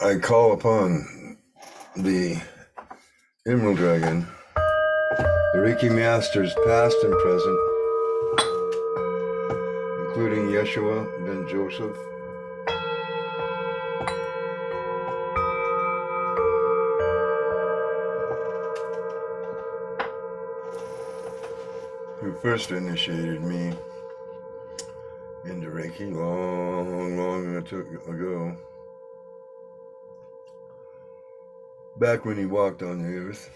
I call upon the Emerald Dragon, the Reiki Masters past and present, including Yeshua ben Joseph, who first initiated me into Reiki long ago, back when he walked on the earth.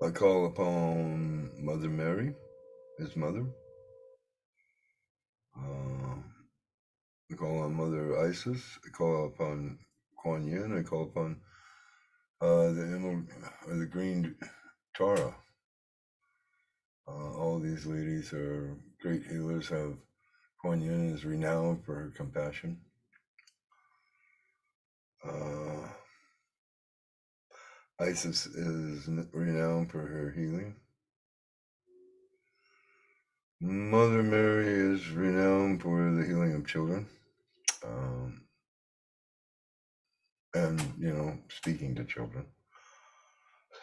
I call upon Mother Mary, his mother. I call on Mother Isis. I call upon Kuan Yin. I call upon the green Tara. All these ladies are great healers. Kuan Yin is renowned for her compassion. Isis is renowned for her healing. Mother Mary is renowned for the healing of children. And, speaking to children.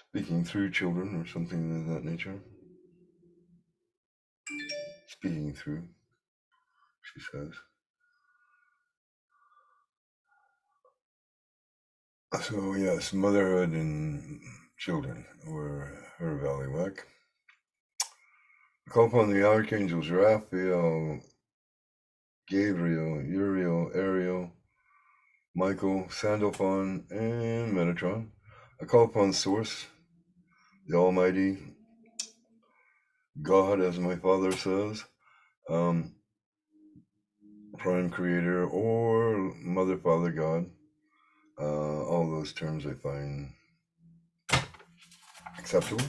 Speaking through children or something of that nature. Speaking through, she says. So yes, motherhood and children were her valleywhack. I call upon the archangels Raphael, Gabriel, Uriel, Ariel, Michael, Sandalphon, and Metatron. I call upon Source, the Almighty God, as my father says, Prime Creator, or Mother, Father, God. All those terms I find acceptable.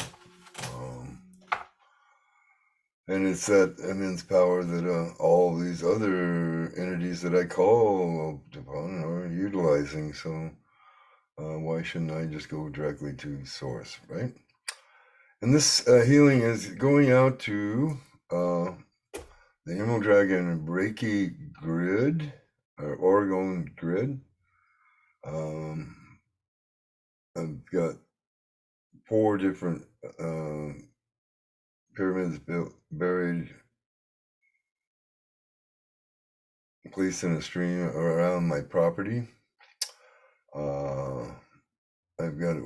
And it's that immense power that all these other entities that I call upon are utilizing. So why shouldn't I just go directly to Source, right? And this healing is going out to the Emerald Dragon Reiki grid, or orgone grid. I've got 4 different pyramids buried, placed in a stream around my property. I've got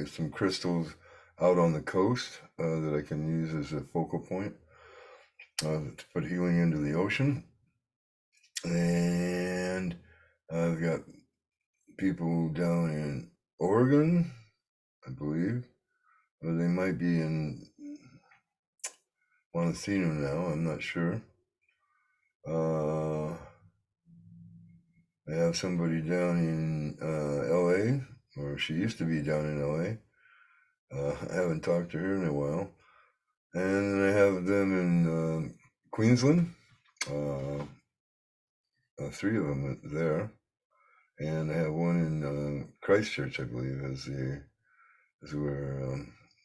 some crystals out on the coast that I can use as a focal point to put healing into the ocean. And I've got people down in Oregon, I believe. Or they might be in Montecito now, I'm not sure. I have somebody down in LA, or she used to be down in LA. I haven't talked to her in a while. And I have them in Queensland, 3 of them there. And I have one in Christchurch, I believe, is where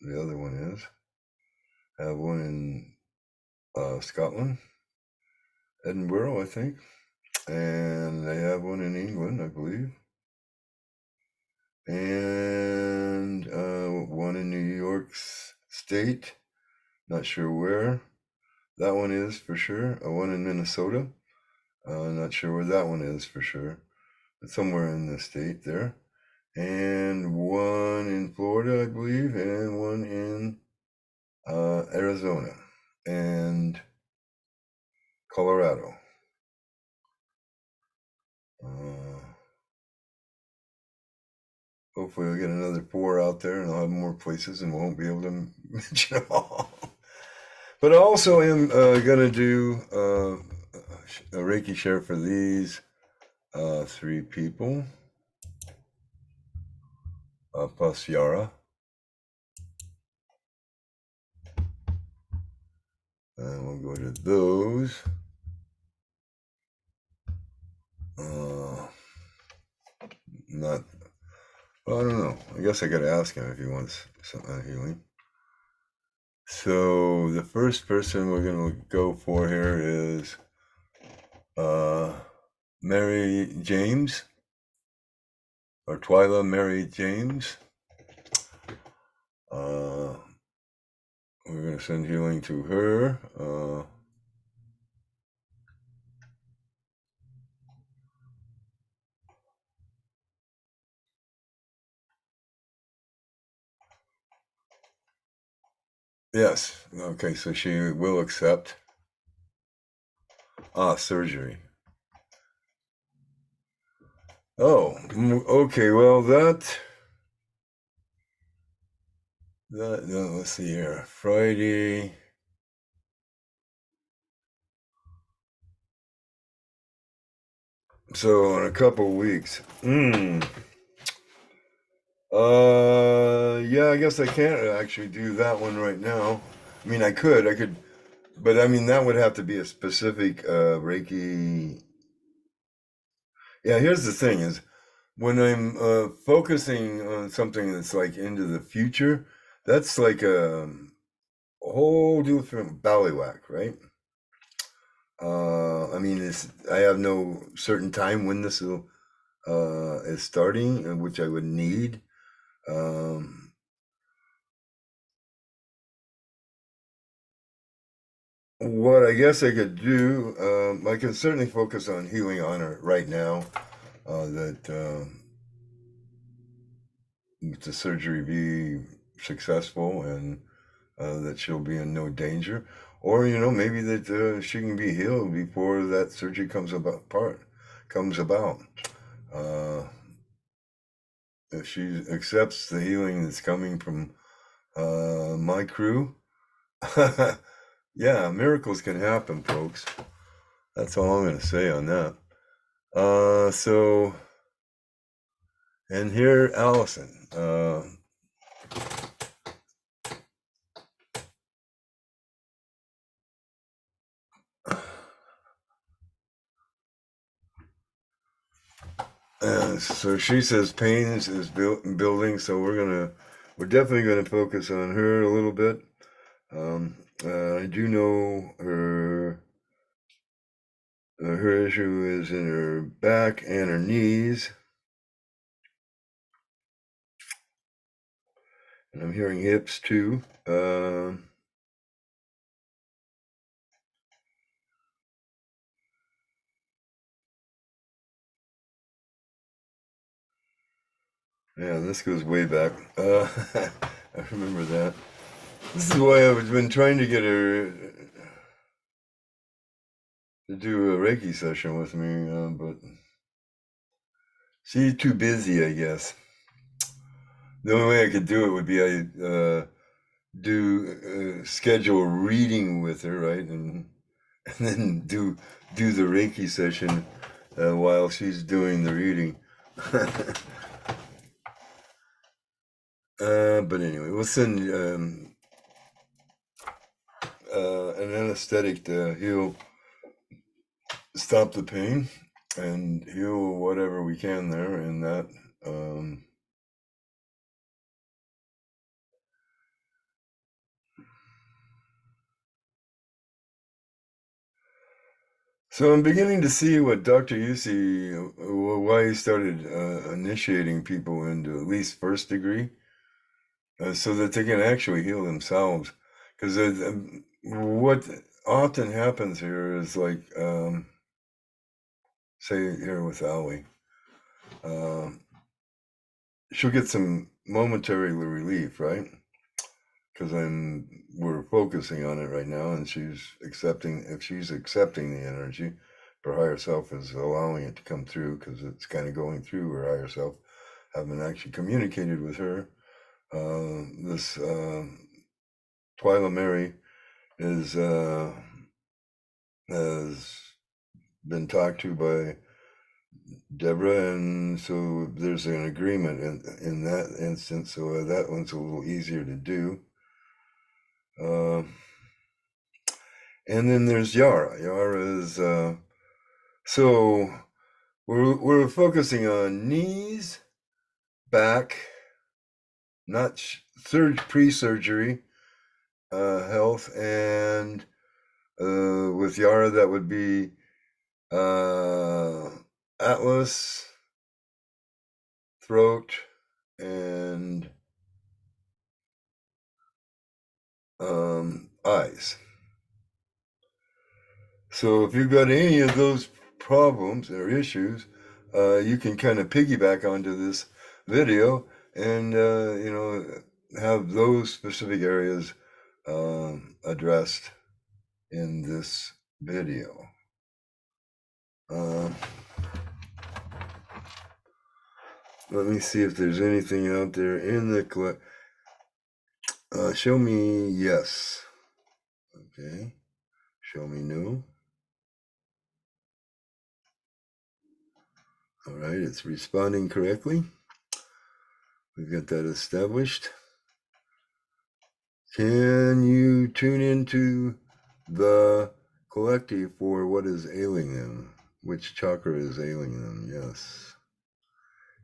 the other one is. I have one in Scotland, Edinburgh, I think. And I have one in England, I believe. And one in New York State, not sure where that one is for sure. One in Minnesota, not sure where that one is for sure, but somewhere in the state there. And one in Florida, I believe, and one in Arizona and Colorado. Hopefully I'll get another 4 out there and I'll have more places and won't be able to mention them all. But I also am going to do a Reiki share for these 3 people, plus Yara. And we'll go to those. I don't know. I guess I got to ask him if he wants some healing. So the first person we're going to go for here is Mary James, or Twylla Mary James. We're going to send healing to her. Yes. Okay, so she will accept surgery. Oh, okay. Well, let's see here. Friday. So in a couple weeks. Yeah, I guess I can't actually do that one right now. I mean, I could, but I mean, that would have to be a specific Reiki. Yeah, here's the thing is when I'm focusing on something that's like into the future, that's like a whole different ballywhack, right? I mean, I have no certain time when this is starting, which I would need. What I guess I could do, I can certainly focus on healing on her right now. That the surgery be successful and that she'll be in no danger, or maybe that she can be healed before that surgery comes about. Uh, if she accepts the healing that's coming from my crew, yeah, miracles can happen, folks. That's all I'm going to say on that. So, and here, Allison. So she says pain is building, so we're definitely gonna focus on her a little bit. I do know her issue is in her back and her knees, and I'm hearing hips too. Yeah, this goes way back. I remember that. This is why I've been trying to get her to do a Reiki session with me, but she's too busy, I guess. The only way I could do it would be I do schedule a reading with her, right, and then do the Reiki session while she's doing the reading. But anyway, we'll send an anesthetic to stop the pain and heal whatever we can there in that. So I'm beginning to see what Dr. Yusi, why he started initiating people into at least first degree, so that they can actually heal themselves. Because what often happens here is like, say here with Ali, she'll get some momentary relief, right? Because we're focusing on it right now, and if she's accepting the energy, her higher self is allowing it to come through, because it's kind of going through her higher self. Haven't actually communicated with her. This Twylla Mary has been talked to by Deborah, and so there's an agreement in that instance. So that one's a little easier to do. And then there's Yara. Yara is so we're focusing on knees, back, not pre-surgery health, and with Yara that would be atlas, throat, and eyes. So if you've got any of those problems or issues, you can kind of piggyback onto this video and, have those specific areas addressed in this video. Let me see if there's anything out there in the show me yes. Okay. Show me no. All right, it's responding correctly. We've got that established. Can you tune into the collective for what is ailing them? Which chakra is ailing them? Yes.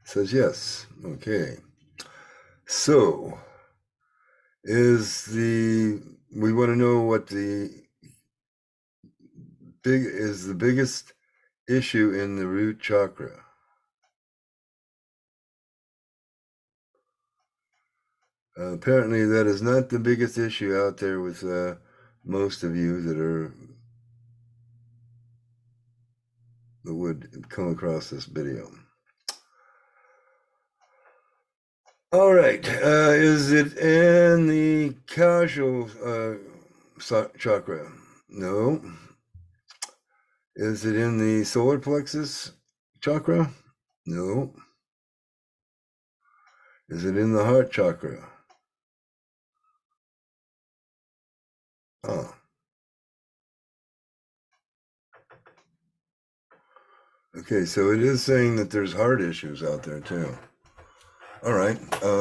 It says yes. Okay. So, we want to know what the biggest issue in the root chakra. Apparently, that is not the biggest issue out there with most of you that would come across this video. All right, is it in the causal chakra? No. Is it in the solar plexus chakra? No. Is it in the heart chakra? Oh. Okay, so it is saying that there's heart issues out there too. All right,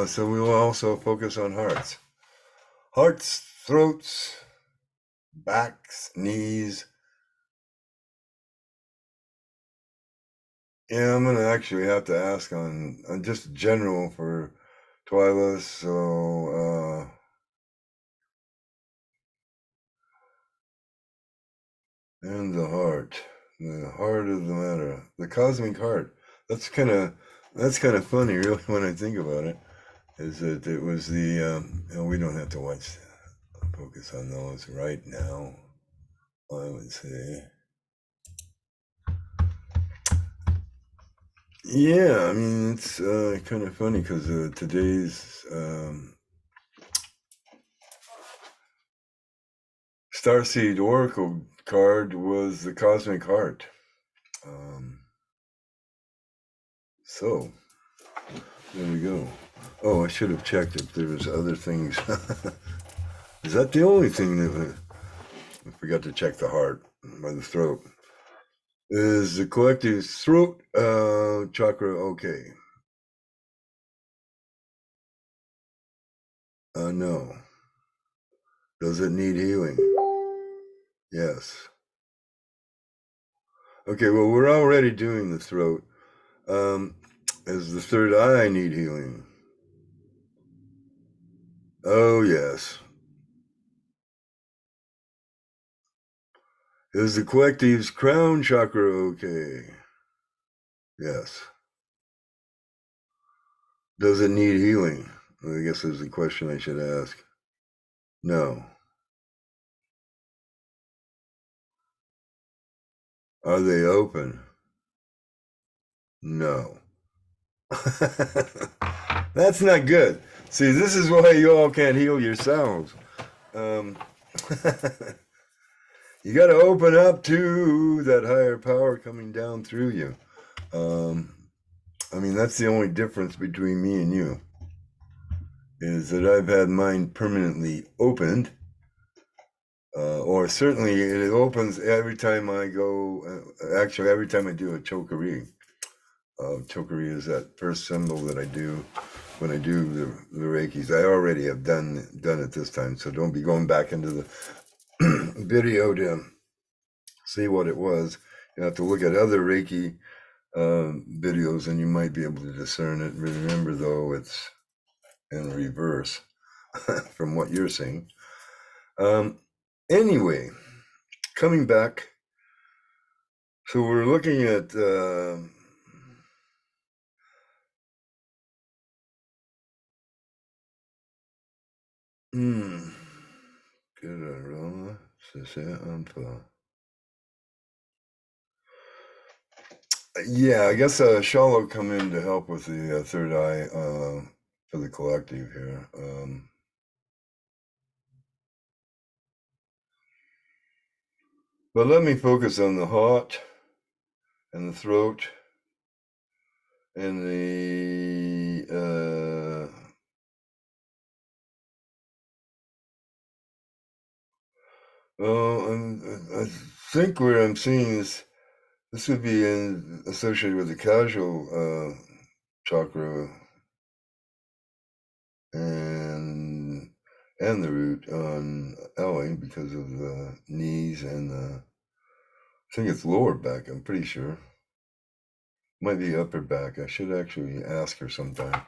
so we will also focus on hearts. Hearts, throats, backs, knees. Yeah, I'm going to actually have to ask on just general for Twylla, so and the heart of the matter, the cosmic heart. That's kind of funny, really, when I think about it. Is that it was the we don't have to focus on those right now. I would say. Yeah, I mean it's kind of funny because today's Starseed Oracle card was the Cosmic Heart. So there we go. Oh, I should have checked if there was other things. Is that the only thing that I forgot to check the heart by the throat? Is the collective throat chakra okay? No. Does it need healing? Yes. Okay, well, we're already doing the throat. Does the third eye need healing? Oh, yes. Is the collective's crown chakra okay? Yes. Does it need healing? I guess is the question I should ask. No. Are they open? No. That's not good. See, this is why you all can't heal yourselves. You got to open up to that higher power coming down through you. I mean, that's the only difference between me and you, is that I've had mine permanently opened, or certainly it opens every time I go, actually every time I do a chokery. Chokery is that first symbol that I do when I do the Reikis. I already have done it this time, so don't be going back into the video to see what it was. You have to look at other Reiki videos and you might be able to discern it. Remember though, it's in reverse from what you're seeing. Anyway, coming back So we're looking at yeah, I guess Shala will come in to help with the third eye for the collective here. But let me focus on the heart and the throat and the I think what I'm seeing is this would be associated with the casual chakra and the root on Ellie because of the knees and I think it's lower back. I'm pretty sure. Might be upper back. I should actually ask her sometime.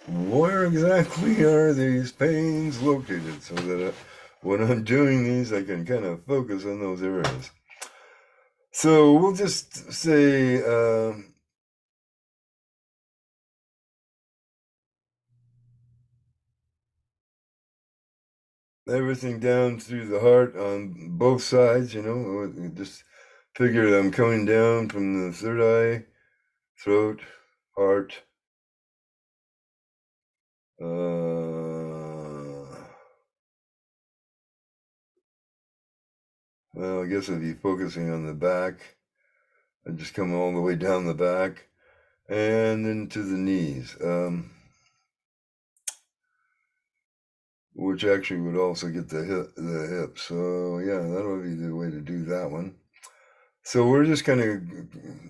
Where exactly are these pains located so that when I'm doing these, I can kind of focus on those areas. So we'll just say everything down through the heart on both sides, just figure I'm coming down from the third eye, throat, heart, well, I guess I'd be focusing on the back. I just come all the way down the back and into the knees, which actually would also get the hips. So yeah, that would be the way to do that one. So we're just kind of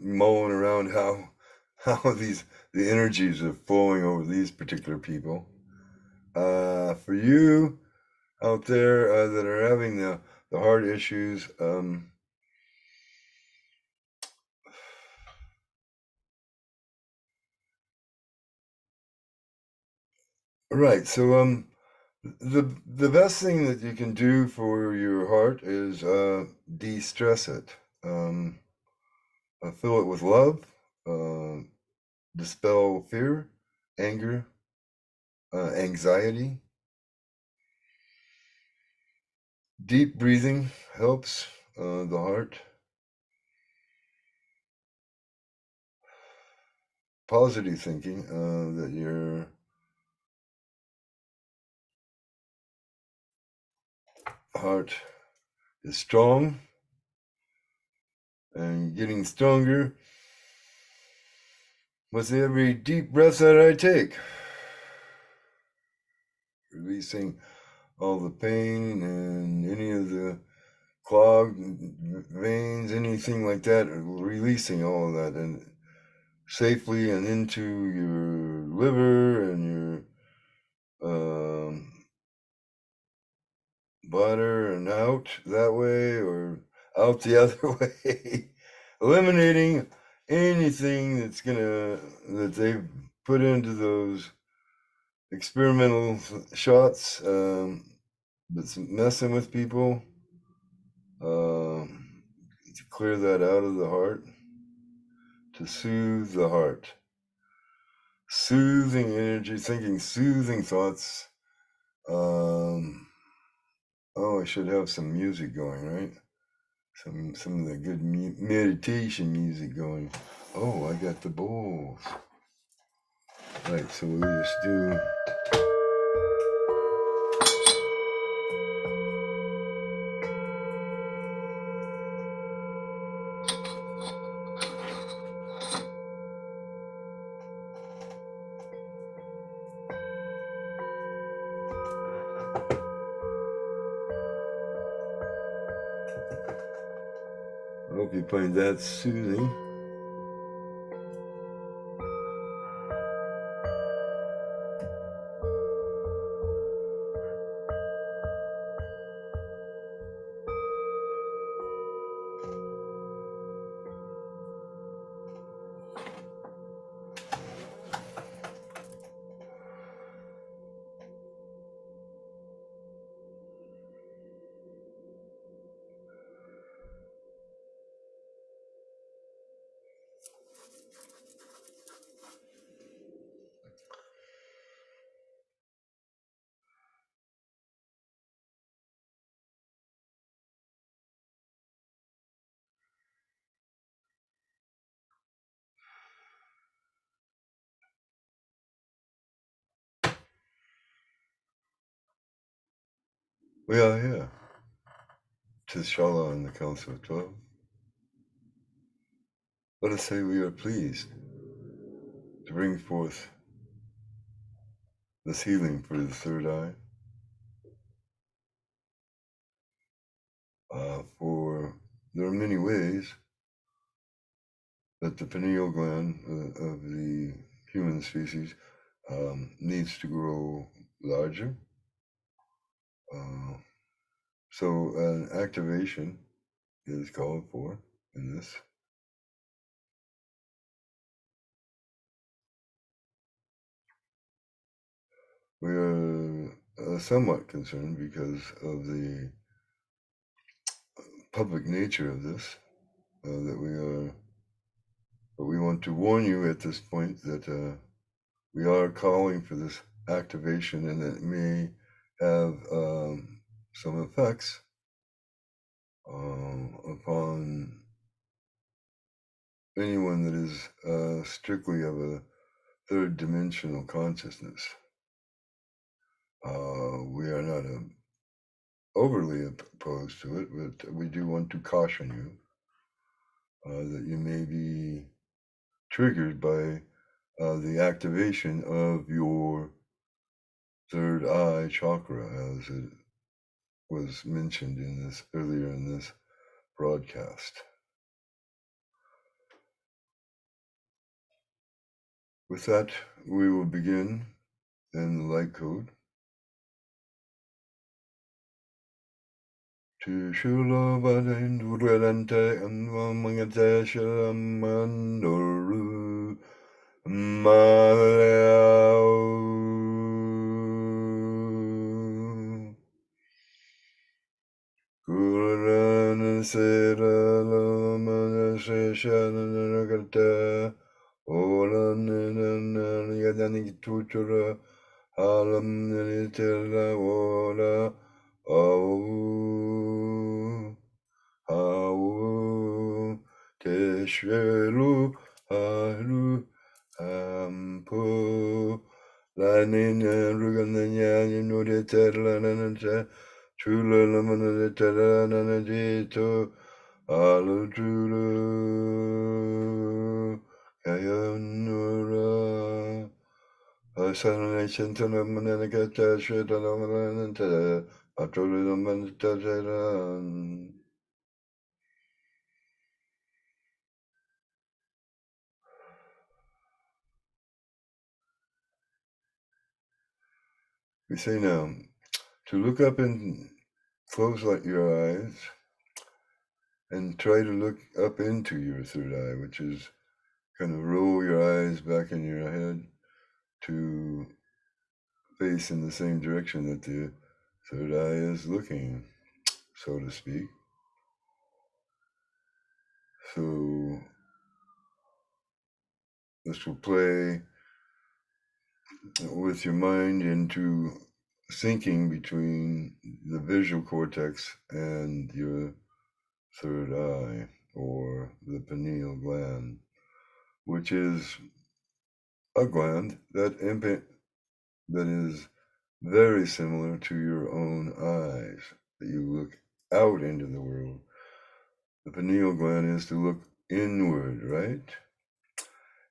mulling around how the energies are flowing over these particular people. For you out there that are having the heart issues, right. So the best thing that you can do for your heart is de-stress it. Fill it with love, uh, dispel fear, anger, anxiety. Deep breathing helps the heart. Positive thinking that your heart is strong and getting stronger with every deep breath that I take. Releasing all the pain and any of the clogged veins, anything like that, releasing all of that and safely and into your liver and your bladder and out that way or out the other way, eliminating anything that they've put into those experimental shots that's messing with people. To clear that out of the heart, to soothe the heart. Soothing energy, thinking soothing thoughts. Oh, I should have some music going, right? Some of the good meditation music going. Oh, I got the bowls. Right, so we just do. I hope you find that soothing. We are here. 'Tis Shala in the Council of 12. Let us say we are pleased to bring forth this healing for the third eye. For there are many ways that the pineal gland of the human species needs to grow larger. So an activation is called for in this. We are somewhat concerned because of the public nature of this, but we want to warn you at this point that we are calling for this activation, and it may have some effects upon anyone that is strictly of a third dimensional consciousness. We are not overly opposed to it, but we do want to caution you that you may be triggered by the activation of your third eye chakra, as it was mentioned in this earlier in this broadcast. With that, we will begin in the light code. To Shala Baden Durante and Mangate Shalamandoru Malao Gurana Sera Lamana Sheshana Gata Ola Yadani Tutura Halam Nitella Ola Au Teshvelu Haru Ampo Lanina Rugananya Nude Terra Nana Chula Lamana Terra Nana Dito Aluturu Kayanura Asana Chintana Managata Shedanamananta Atulamantajaran. We say now to look up and close your eyes and try to look up into your third eye, which is kind of roll your eyes back in your head to face in the same direction that the third eye is looking, so to speak. So this will play with your mind into syncing between the visual cortex and your third eye, or the pineal gland, which is a gland that is very similar to your own eyes, that you look out into the world. The pineal gland is to look inward, right?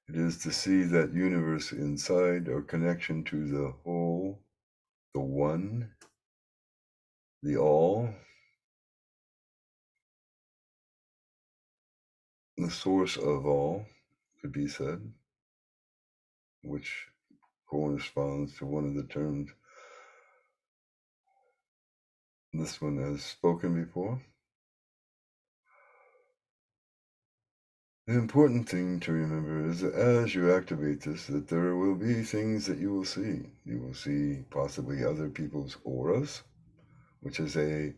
It is to see that universe inside, or connection to the whole, the one, the all, the source of all, could be said, which corresponds to one of the terms this one has spoken before. The important thing to remember is that as you activate this, that there will be things that you will see. You will see possibly other people's auras, which is a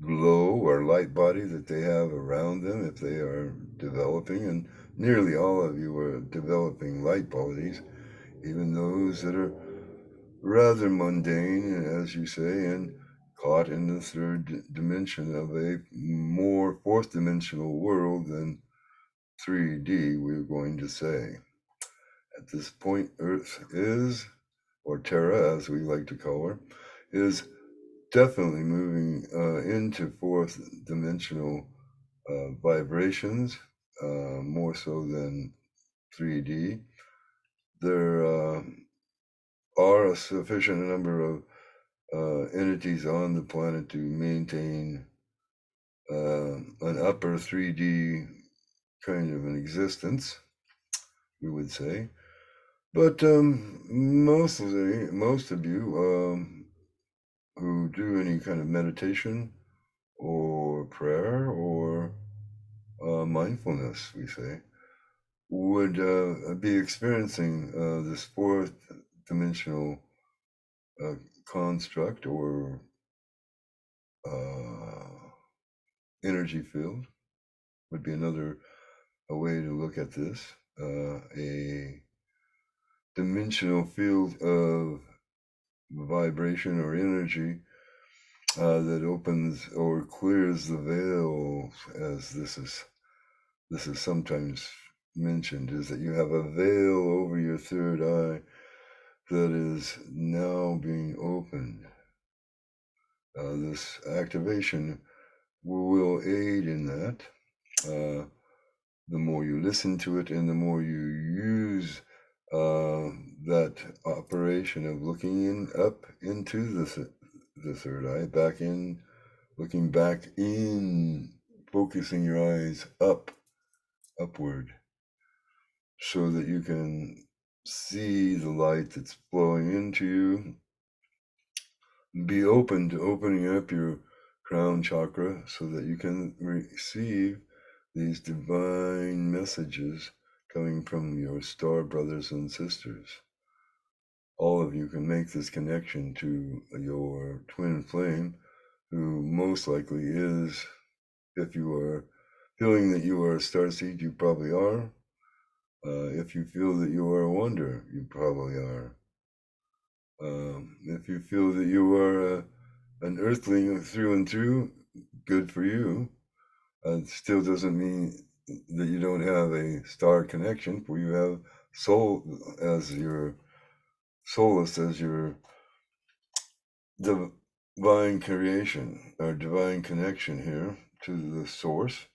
glow or light body that they have around them if they are developing, and nearly all of you are developing light bodies, even those that are rather mundane, as you say, and caught in the third dimension of a more fourth dimensional world than 3D, we're going to say. At this point, Earth is, or Terra as we like to call her, is definitely moving into fourth dimensional vibrations, more so than 3D. There are a sufficient number of entities on the planet to maintain an upper 3D kind of an existence, we would say. But most of you who do any kind of meditation or prayer or mindfulness, we say, would be experiencing this fourth dimensional construct or energy field, would be another a way to look at this. A dimensional field of vibration or energy that opens or clears the veil, as this is sometimes mentioned, is that you have a veil over your third eye that is now being opened. This activation will aid in that. The more you listen to it and the more you use that operation of looking up into the third eye, back in, looking back in, focusing your eyes upward, so that you can see the light that's flowing into you. Be open to opening up your crown chakra so that you can receive these divine messages coming from your star brothers and sisters. All of you can make this connection to your twin flame, who most likely is, if you are feeling that you are a starseed, you probably are. If you feel that you are a wonder, you probably are. If you feel that you are an earthling through and through, good for you. It still doesn't mean that you don't have a star connection, for you have soul as your soulless as your divine creation, or divine connection here to the source.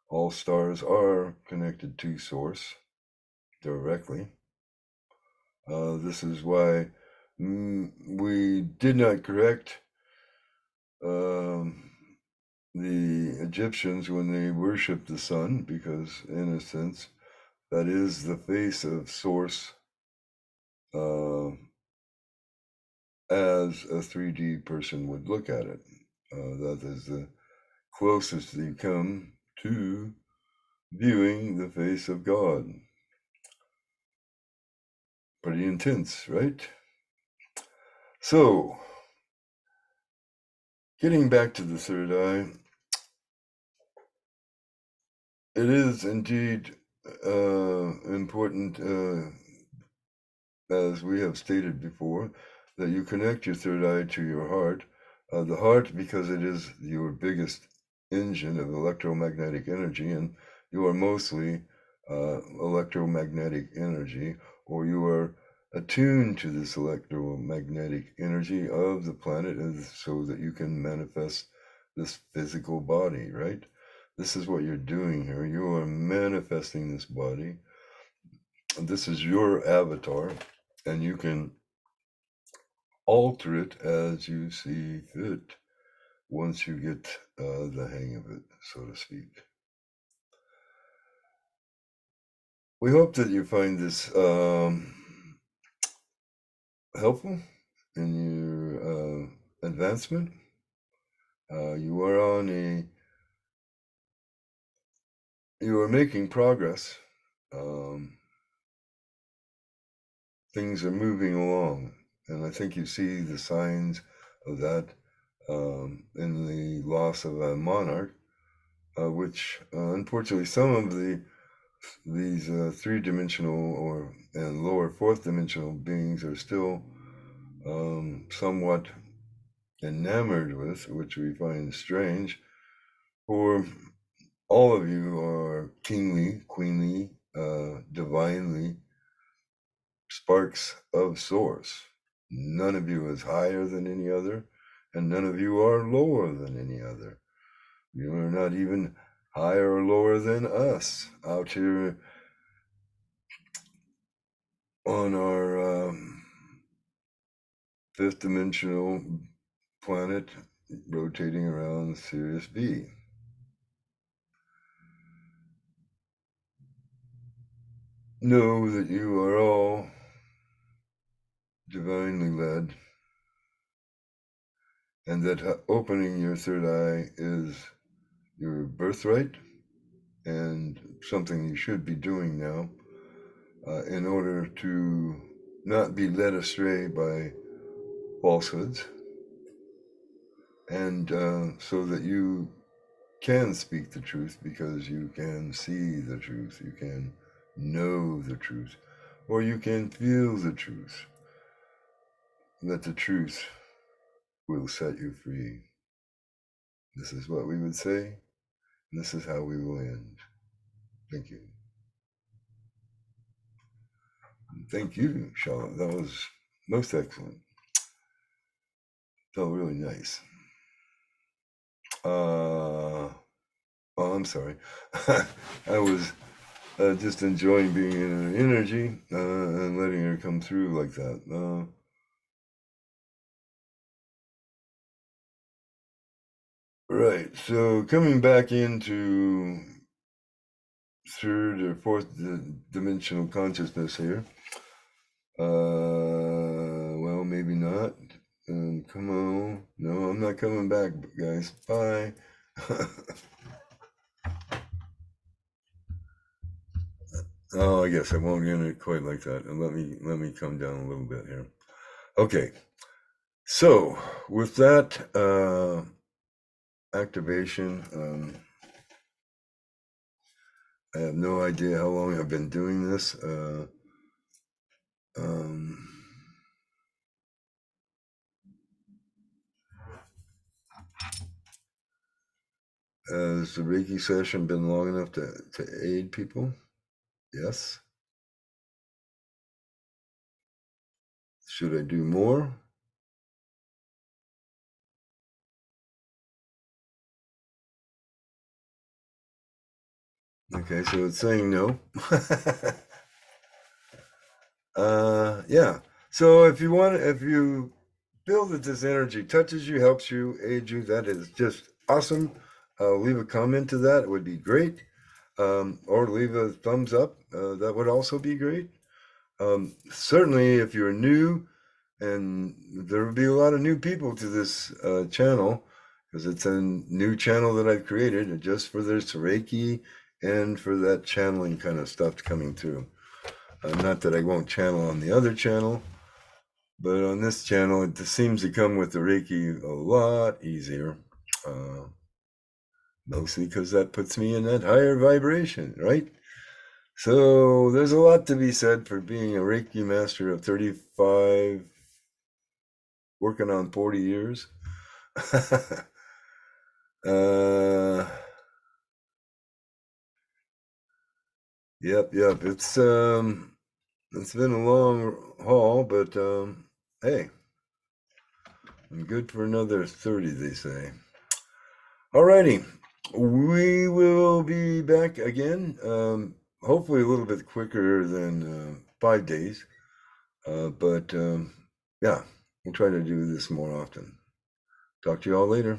All stars are connected to source directly. This is why we did not correct the Egyptians when they worshiped the sun, because in a sense that is the face of source as a 3D person would look at it. That is the closest you come to viewing the face of God. Pretty intense, right? So, getting back to the third eye, it is indeed important, as we have stated before, that you connect your third eye to your heart. The heart, because it is your biggest engine of electromagnetic energy, and you are mostly electromagnetic energy, or you are attuned to this electromagnetic energy of the planet, so that you can manifest this physical body, right? This is what you're doing here. You are manifesting this body. This is your avatar, and you can alter it as you see fit once you get the hang of it, so to speak. We hope that you find this helpful in your advancement. You are making progress. Things are moving along, and I think you see the signs of that in the loss of a monarch, which unfortunately some of these three-dimensional and lower fourth-dimensional beings are still somewhat enamored with, which we find strange. For all of you are kingly, queenly, divinely sparks of source. None of you is higher than any other, and none of you are lower than any other. You are not even higher or lower than us out here on our fifth dimensional planet rotating around Sirius B. Know that you are all divinely led, and that opening your third eye is your birthright and something you should be doing now in order to not be led astray by falsehoods, and so that you can speak the truth because you can see the truth, you can know the truth, or you can feel the truth, that the truth will set you free. This is what we would say, and this is how we will end. Thank you. Thank you, Shala. That was most excellent. Felt really nice. Oh, I'm sorry. I was just enjoying being in her energy and letting her come through like that. Right. So coming back into third or fourth dimensional consciousness here. Well, maybe not. Come on. No, I'm not coming back, guys. Bye. Oh, I guess I won't end it quite like that. And let me come down a little bit here. Okay. So with that activation, I have no idea how long I've been doing this. Has the Reiki session been long enough to aid people? Yes. Should I do more? Okay, so it's saying no. Yeah. So if you feel that this energy touches you, helps you, aids you, that is just awesome. Leave a comment to that. It would be great. Or leave a thumbs up. That would also be great. Certainly, if you're new, and there will be a lot of new people to this channel, because it's a new channel that I've created just for this Reiki and for that channeling kind of stuff coming through. Not that I won't channel on the other channel, but on this channel, it seems to come with the Reiki a lot easier. Mostly because that puts me in that higher vibration, right? So there's a lot to be said for being a Reiki master of 35, working on 40 years. Yep. It's been a long haul, but hey, I'm good for another 30, they say. Alrighty, we will be back again. Hopefully a little bit quicker than 5 days. But yeah, we'll try to do this more often. Talk to you all later.